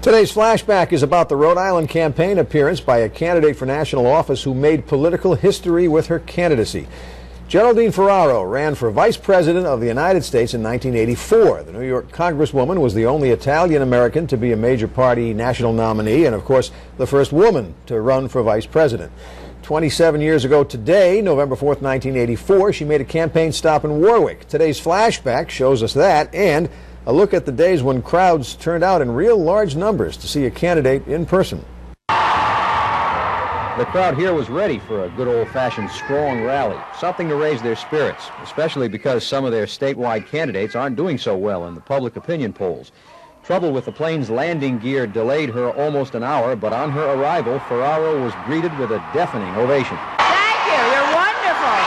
Today's flashback is about the Rhode Island campaign appearance by a candidate for national office who made political history with her candidacy. Geraldine Ferraro ran for Vice President of the United States in 1984. The New York Congresswoman was the only Italian-American to be a major party national nominee and, of course, the first woman to run for Vice President. 27 years ago today, November 4th, 1984, she made a campaign stop in Warwick. Today's flashback shows us that and a look at the days when crowds turned out in real large numbers to see a candidate in person. The crowd here was ready for a good old-fashioned strong rally, something to raise their spirits, especially because some of their statewide candidates aren't doing so well in the public opinion polls. Trouble with the plane's landing gear delayed her almost an hour, but on her arrival, Ferraro was greeted with a deafening ovation. Thank you. You're wonderful.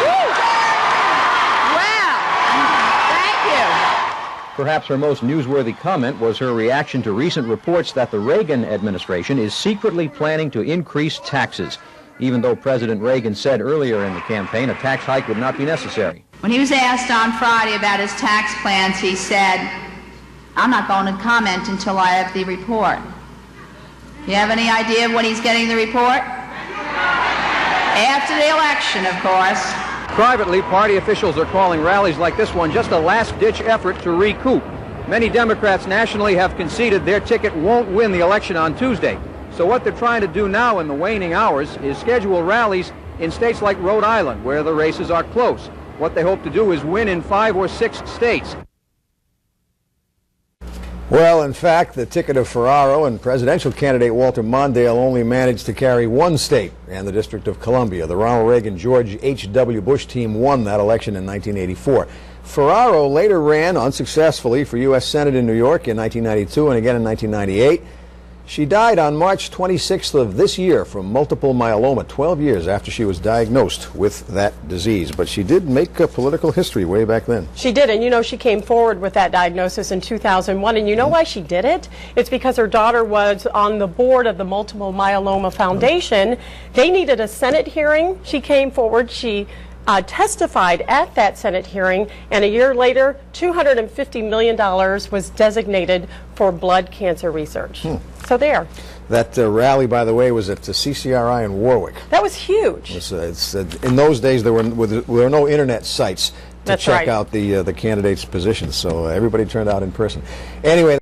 Woo! Wow. Thank you. Perhaps her most newsworthy comment was her reaction to recent reports that the Reagan administration is secretly planning to increase taxes, even though President Reagan said earlier in the campaign a tax hike would not be necessary. When he was asked on Friday about his tax plans, he said, "I'm not going to comment until I have the report." You have any idea when he's getting the report? After the election, of course. Privately, party officials are calling rallies like this one just a last-ditch effort to recoup. Many Democrats nationally have conceded their ticket won't win the election on Tuesday. So what they're trying to do now in the waning hours is schedule rallies in states like Rhode Island, where the races are close. What they hope to do is win in 5 or 6 states. Well, in fact, the ticket of Ferraro and presidential candidate Walter Mondale only managed to carry one state, and the District of Columbia. The Ronald Reagan George H.W. Bush team won that election in 1984. Ferraro later ran unsuccessfully for U.S. Senate in New York in 1992 and again in 1998. She died on March 26th of this year from multiple myeloma, 12 years after she was diagnosed with that disease. But she did make a political history way back then. She did, and you know, she came forward with that diagnosis in 2001, and you know why she did it? It's because her daughter was on the board of the Multiple Myeloma Foundation. They needed a Senate hearing. She came forward. She testified at that Senate hearing, and a year later, $250 million was designated for blood cancer research. So there. That rally, by the way, was at the CCRI in Warwick. That was huge. In those days, there were no internet sites to That's check right. out the candidates' positions, so everybody turned out in person. Anyway.